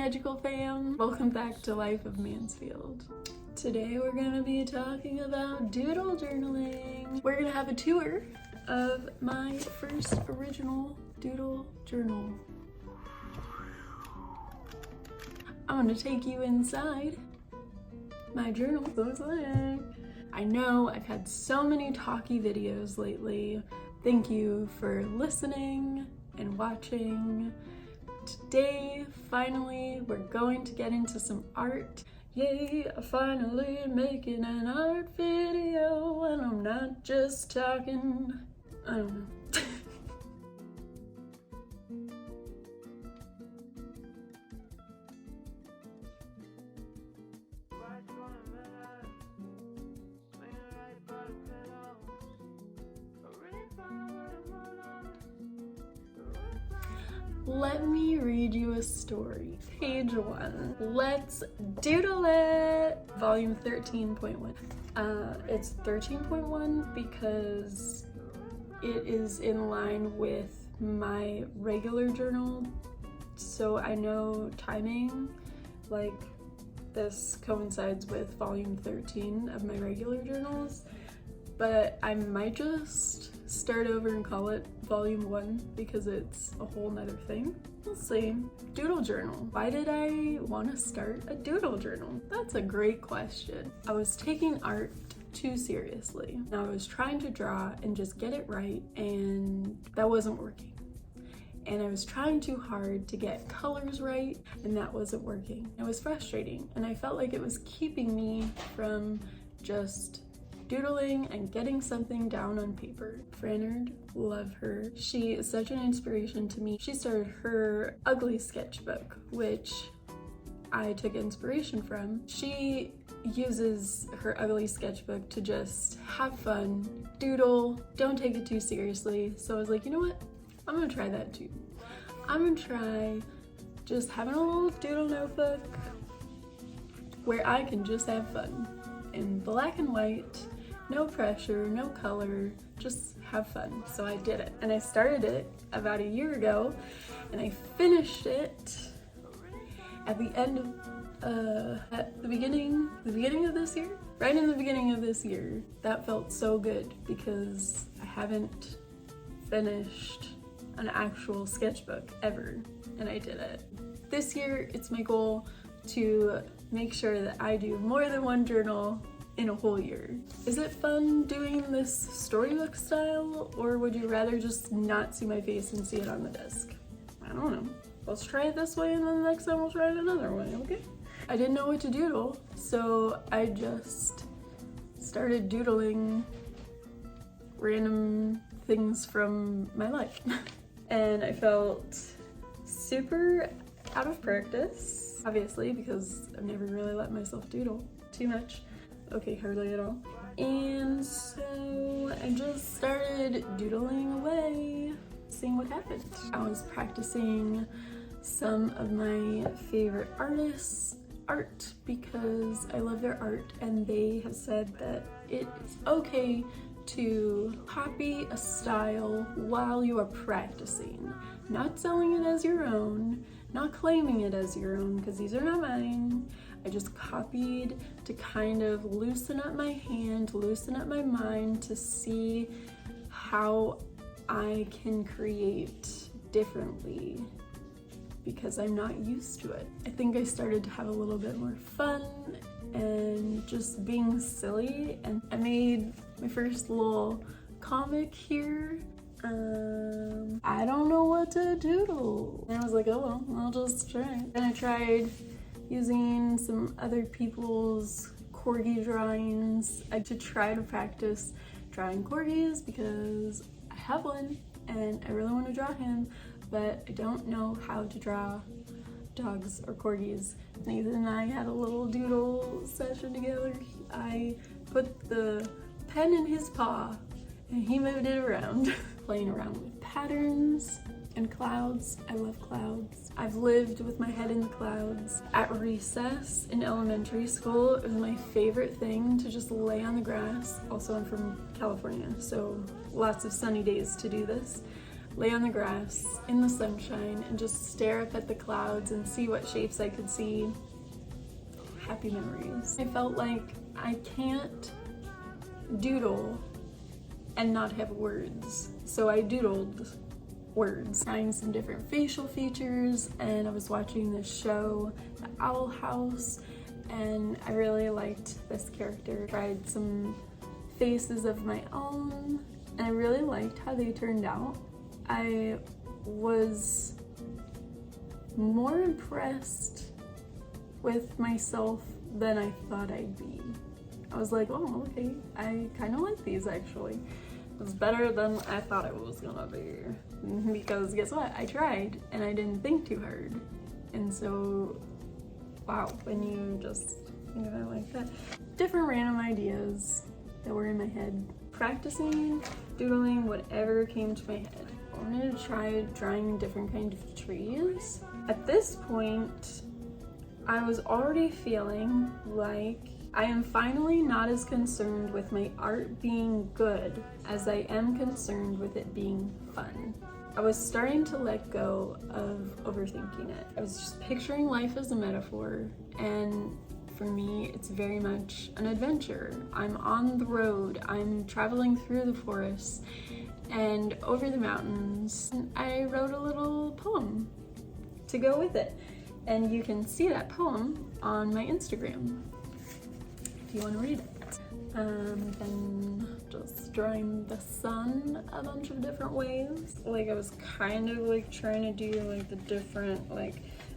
magical fam. Welcome back to Life of Mansfield. Today we're gonna be talking about doodle journaling. We're gonna have a tour of my first original doodle journal. I'm gonna take you inside my journal. So exciting. I know I've had so many talky videos lately. Thank you for listening and watching. Today, finally, we're going to get into some art. Yay, I'm finally making an art video and I'm not just talking. I don't know. Let me read you a story. Page 1. Let's doodle it! Volume 13.1. It's 13.1 because it is in line with my regular journal, so I know timing, like this coincides with volume 13 of my regular journals, but I might just start over and call it volume 1 because it's a whole nother thing. We'll see. Doodle journal. Why did I want to start a doodle journal? That's a great question. I was taking art too seriously. I was trying to draw and just get it right, and that wasn't working. And I was trying too hard to get colors right, and that wasn't working. It was frustrating, and I felt like it was keeping me from just doodling and getting something down on paper. Frannerd, love her. She is such an inspiration to me. She started her ugly sketchbook, which I took inspiration from. She uses her ugly sketchbook to just have fun, doodle, don't take it too seriously. So I was like, you know what? I'm gonna try that too. I'm gonna try just having a little doodle notebook where I can just have fun in black and white. No pressure, no color, just have fun. So I did it. And I started it about a year ago and I finished it at the end of, at the beginning of this year? Right in the beginning of this year. That felt so good because I haven't finished an actual sketchbook ever, and I did it. This year, it's my goal to make sure that I do more than one journal in a whole year. Is it fun doing this storybook style, or would you rather just not see my face and see it on the desk? I don't know. Let's try it this way and then the next time we'll try it another way, okay? I didn't know what to doodle, so I just started doodling random things from my life. And I felt super out of practice, obviously, because I've never really let myself doodle too much. Okay, hardly at all. And so I just started doodling away, seeing what happened. I was practicing some of my favorite artists' art because I love their art, and they have said that it is okay to copy a style while you are practicing, not selling it as your own, not claiming it as your own, because these are not mine. I just copied to kind of loosen up my hand, loosen up my mind to see how I can create differently because I'm not used to it. I think I started to have a little bit more fun and just being silly, and I made my first little comic here. I don't know what to doodle. And I was like, oh well, I'll just try. And I tried using some other people's corgi drawings to try to practice drawing corgis because I have one and I really want to draw him, but I don't know how to draw dogs or corgis. Nathan and I had a little doodle session together. I put the pen in his paw and he moved it around. Playing around with patterns and clouds. I love clouds. I've lived with my head in the clouds. At recess in elementary school, it was my favorite thing to just lay on the grass. Also, I'm from California, so lots of sunny days to do this. lay on the grass in the sunshine and just stare up at the clouds and see what shapes I could see. Happy memories. I felt like I can't doodle and not have words, so I doodled words, trying some different facial features, and I was watching this show, The Owl House, and I really liked this character. Tried some faces of my own, and I really liked how they turned out. I was more impressed with myself than I thought I'd be. I was like, oh, okay, I kind of like these actually. It was better than I thought it was gonna be. Because guess what? I tried and I didn't think too hard. And so, wow, when you just think of it like that. Different random ideas that were in my head. Practicing, doodling, whatever came to my head. I wanted to try drawing different kind of trees. At this point, I was already feeling like I am finally not as concerned with my art being good as I am concerned with it being fun. I was starting to let go of overthinking it. I was just picturing life as a metaphor, and for me, it's very much an adventure. I'm on the road, I'm traveling through the forest and over the mountains. I wrote a little poem to go with it, and you can see that poem on my Instagram if you want to read it. Then just drawing the sun a bunch of different ways. Like I was kind of like trying to do like the different like,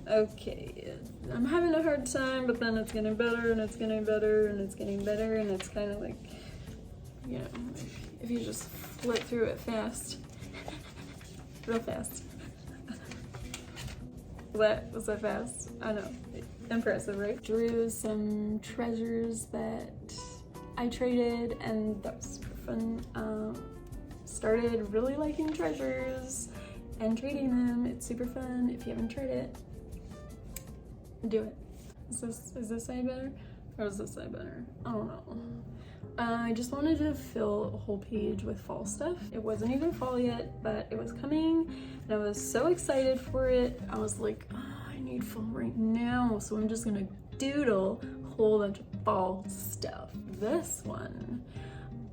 okay, I'm having a hard time, but then it's getting better and it's getting better and it's getting better, and it's kind of like, you know, if you just flip through it fast, real fast. Was that fast? I know. Impressive, right? Drew some treasures that I traded, and that was super fun. Started really liking treasures and trading them. It's super fun. If you haven't tried it, do it. Is this side better? Or is this side better? I don't know. I just wanted to fill a whole page with fall stuff. It wasn't even fall yet, but it was coming, and I was so excited for it. I was like, oh, I need fall right now, so I'm just gonna doodle a whole bunch of fall stuff. This one,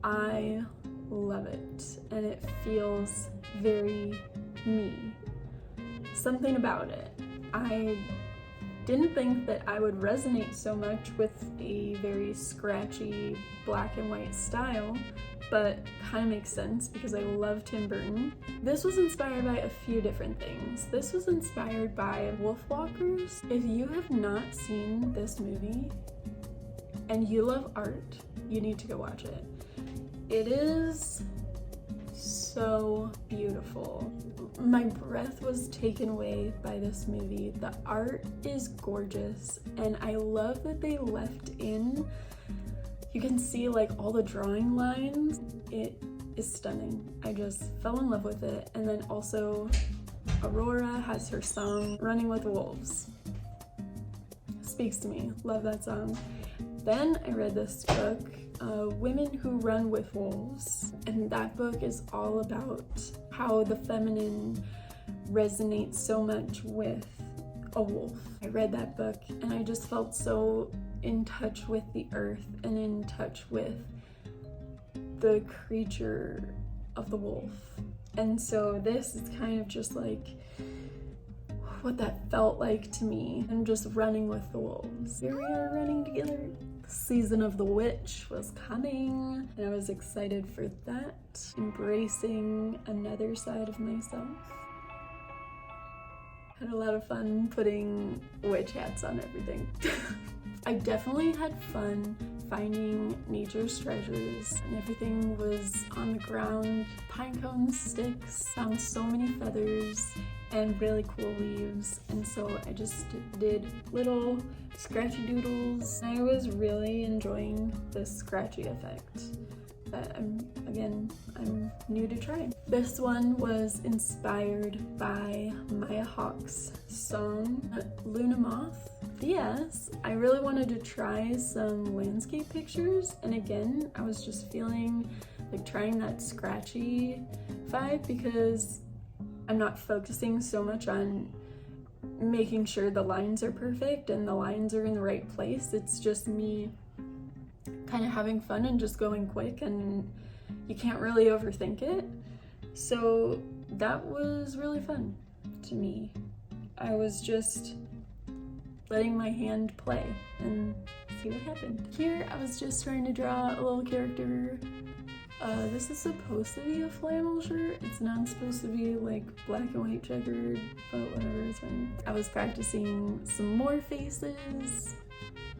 I love it, and it feels very me. Something about it. I didn't think that I would resonate so much with a very scratchy black and white style, but kind of makes sense because I love Tim Burton. This was inspired by a few different things. This was inspired by Wolfwalkers. If you have not seen this movie and you love art, you need to go watch it. It is so beautiful. My breath was taken away by this movie. The art is gorgeous, and I love that they left in, you can see like all the drawing lines. It is stunning. I just fell in love with it. And then also Aurora has her song Running with Wolves. Speaks to me. Love that song. Then I read this book, Women Who Run with Wolves, and that book is all about how the feminine resonates so much with a wolf. I read that book and I just felt so in touch with the earth and in touch with the creature of the wolf. And so this is kind of just like what that felt like to me. I'm just running with the wolves. Here we are running together. The season of the witch was coming, and I was excited for that. Embracing another side of myself. Had a lot of fun putting witch hats on everything. I definitely had fun finding nature's treasures, and everything was on the ground. Pine cones, sticks, found so many feathers and really cool leaves, and so I just did little scratchy doodles. I was really enjoying this scratchy effect that I'm new to trying. This one was inspired by Maya Hawke's song Luna Moth. Yes, I really wanted to try some landscape pictures, and again, I was just feeling like trying that scratchy vibe because I'm not focusing so much on making sure the lines are perfect and the lines are in the right place. It's just me kind of having fun and just going quick, and you can't really overthink it. So that was really fun to me. I was just letting my hand play and see what happened. Here I was just trying to draw a little character. This is supposed to be a flannel shirt. It's not supposed to be like black and white checkered, but whatever, it's fine. I was practicing some more faces,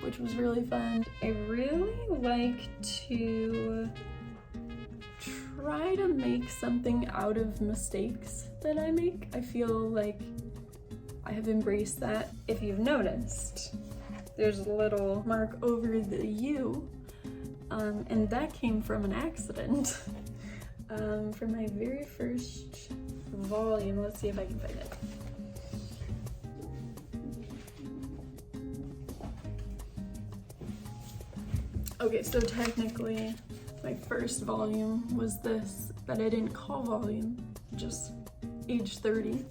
which was really fun. I really like to try to make something out of mistakes that I make. I feel like I have embraced that. If you've noticed, there's a little mark over the U, and that came from an accident from my very first volume. Let's see if I can find it. Okay, so technically my first volume was this, but I didn't call volume, just age 30.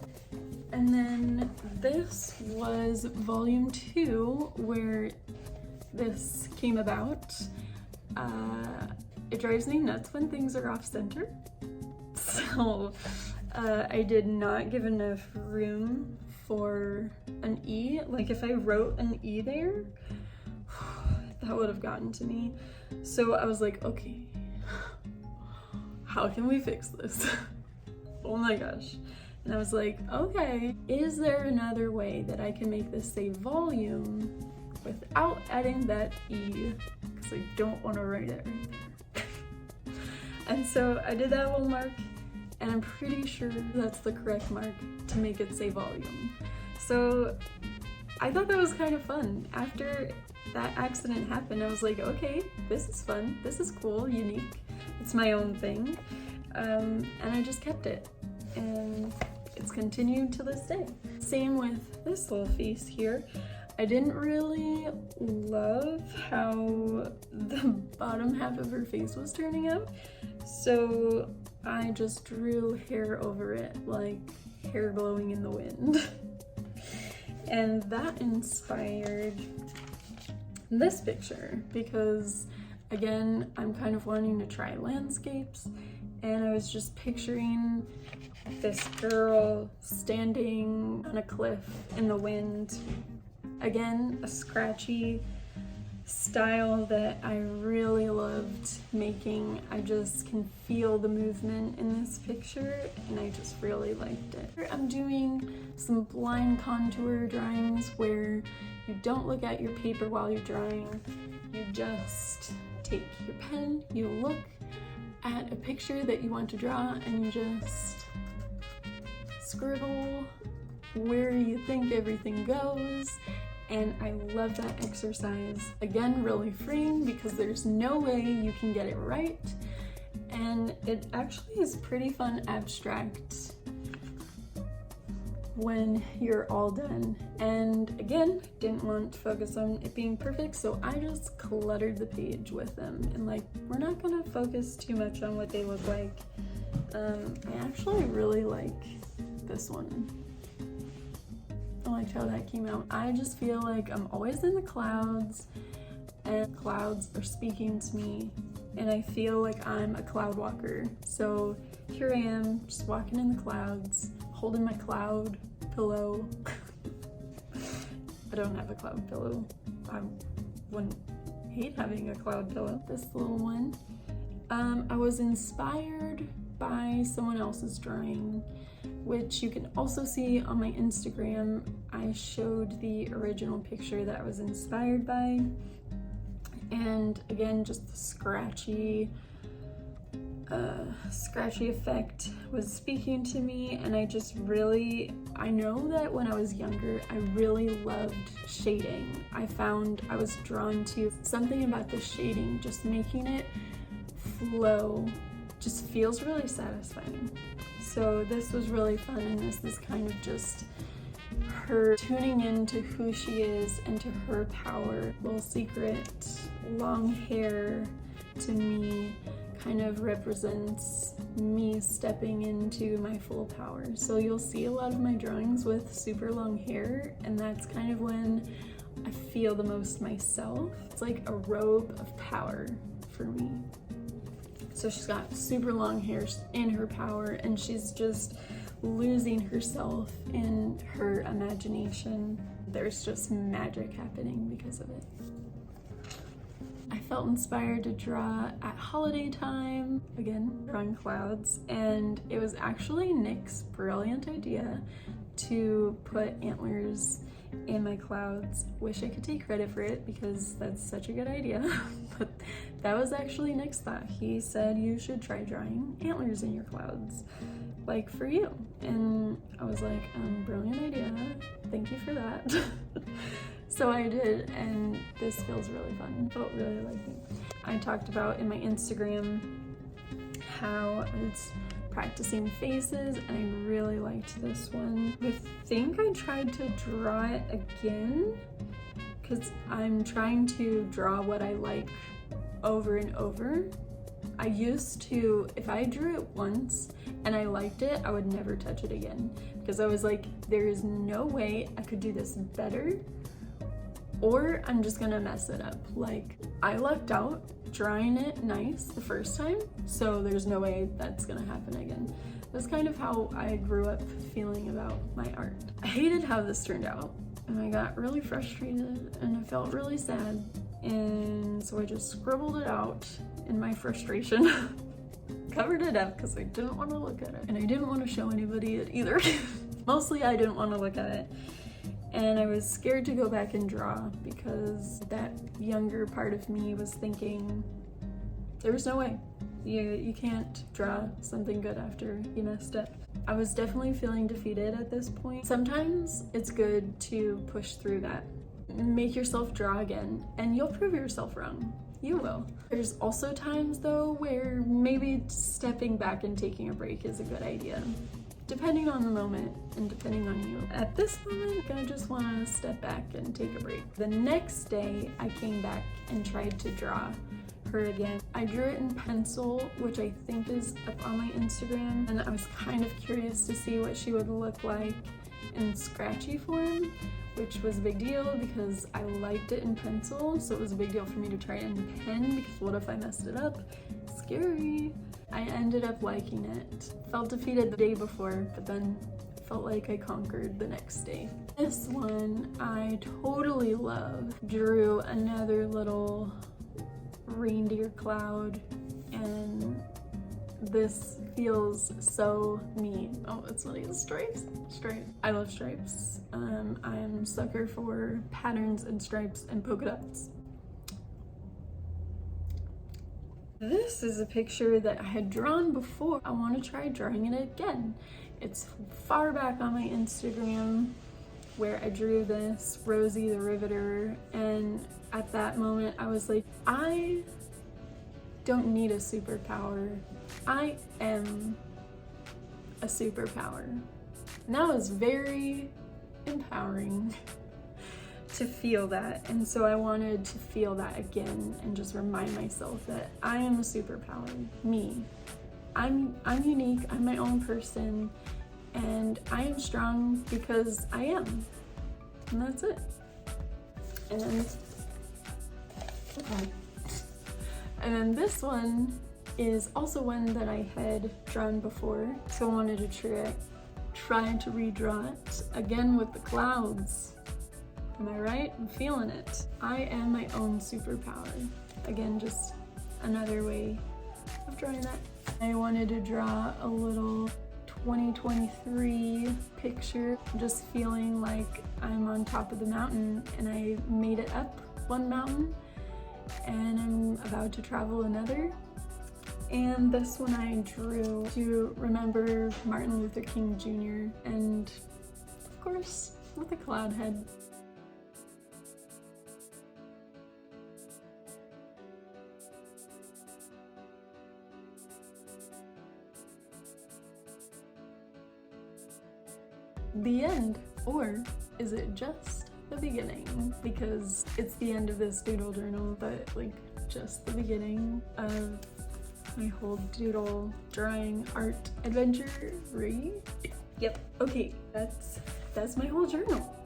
And then this was volume 2, where this came about. It drives me nuts when things are off center. So I did not give enough room for an E. Like if I wrote an E there, that would have gotten to me. So I was like, okay, how can we fix this? Oh my gosh. And I was like, okay, is there another way that I can make this say volume without adding that E? Because I don't want to write it right there. And so I did that little mark, and I'm pretty sure that's the correct mark to make it say volume. So I thought that was kind of fun. After that accident happened, I was like, okay, this is fun, this is cool, unique, it's my own thing. And I just kept it, and it's continued to this day. Same with this little face here. I didn't really love how the bottom half of her face was turning out, so I just drew hair over it, like hair blowing in the wind. And that inspired this picture because, again, I'm kind of wanting to try landscapes, and I was just picturing this girl standing on a cliff in the wind. Again, a scratchy style that I really loved making. I just can feel the movement in this picture, and I just really liked it. I'm doing some blind contour drawings where you don't look at your paper while you're drawing. You just take your pen, you look at a picture that you want to draw, and you just scribble where you think everything goes. And I love that exercise. Again, really freeing because there's no way you can get it right. And it actually is pretty fun abstract when you're all done. And again, didn't want to focus on it being perfect, so I just cluttered the page with them. And like, we're not gonna focus too much on what they look like. I actually really like this one. I liked how that came out. I just feel like I'm always in the clouds, and clouds are speaking to me, and I feel like I'm a cloud walker. So here I am, just walking in the clouds, holding my cloud pillow. I don't have a cloud pillow. I wouldn't hate having a cloud pillow. This little one. I was inspired by someone else's drawing, which you can also see on my Instagram. I showed the original picture that I was inspired by, and again, just the scratchy effect was speaking to me. And I know that when I was younger, I really loved shading. I found I was drawn to something about the shading, just making it flow just feels really satisfying. So this was really fun, and this is kind of just her tuning into who she is and to her power. Little secret, long hair to me kind of represents me stepping into my full power. So you'll see a lot of my drawings with super long hair, and that's kind of when I feel the most myself. It's like a robe of power for me. So she's got super long hair in her power, and she's just losing herself in her imagination. There's just magic happening because of it. I felt inspired to draw at holiday time, again, drawing clouds, and it was actually Nick's brilliant idea to put antlers in my clouds. Wish I could take credit for it because that's such a good idea, but that was actually Nick's thought. He said you should try drawing antlers in your clouds, like for you. And I was like, brilliant idea, thank you for that. So I did, and this feels really fun. Felt really like me. I talked about in my Instagram how I was practicing faces, and I really liked this one. I think I tried to draw it again because I'm trying to draw what I like over and over. I used to, if I drew it once and I liked it, I would never touch it again because I was like, there is no way I could do this better, or I'm just gonna mess it up. Like, I lucked out drawing it nice the first time, so there's no way that's gonna happen again. That's kind of how I grew up feeling about my art. I hated how this turned out, and I got really frustrated, and I felt really sad, and so I just scribbled it out in my frustration. Covered it up because I didn't want to look at it, and I didn't want to show anybody it either. Mostly I didn't want to look at it. And I was scared to go back and draw because that younger part of me was thinking, there was no way. You can't draw something good after you messed up. I was definitely feeling defeated at this point. Sometimes it's good to push through that. Make yourself draw again, and you'll prove yourself wrong. You will. There's also times though where maybe stepping back and taking a break is a good idea, depending on the moment and depending on you. At this moment, I just want to step back and take a break. The next day, I came back and tried to draw her again. I drew it in pencil, which I think is up on my Instagram, and I was kind of curious to see what she would look like in scratchy form, which was a big deal because I liked it in pencil, so it was a big deal for me to try it in pen because what if I messed it up? Scary. I ended up liking it. Felt defeated the day before, but then felt like I conquered the next day. This one I totally love. Drew another little reindeer cloud, and this feels so me. Oh, it's funny, it's stripes. Stripes. I love stripes. I'm a sucker for patterns and stripes and polka dots. This is a picture that I had drawn before. I want to try drawing it again. It's far back on my Instagram where I drew this, Rosie the Riveter, and at that moment I was like, I don't need a superpower. I am a superpower. And that was very empowering to feel that, and so I wanted to feel that again and just remind myself that I am a superpower. Me. I'm unique, I'm my own person, and I am strong because I am. And that's it. And then this one is also one that I had drawn before, so I wanted to try to redraw it again with the clouds. Am I right? I'm feeling it. I am my own superpower. Again, just another way of drawing that. I wanted to draw a little 2023 picture, just feeling like I'm on top of the mountain and I made it up one mountain and I'm about to travel another. And this one I drew to remember Martin Luther King Jr. and of course with a cloud head. The end, or is it just the beginning? Because it's the end of this doodle journal, but like just the beginning of my whole doodle drawing art adventure, right? Yep. Okay, that's my whole journal.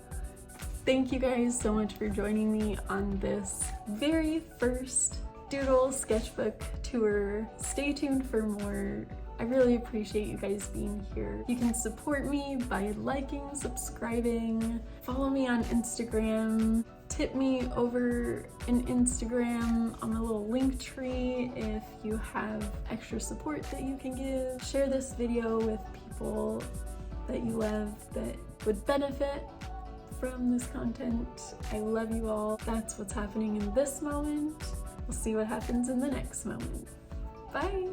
Thank you guys so much for joining me on this very first doodle sketchbook tour. Stay tuned for more. I really appreciate you guys being here. You can support me by liking, subscribing, follow me on Instagram, tip me over an Instagram on the little link tree if you have extra support that you can give. Share this video with people that you love that would benefit from this content. I love you all. That's what's happening in this moment. We'll see what happens in the next moment. Bye!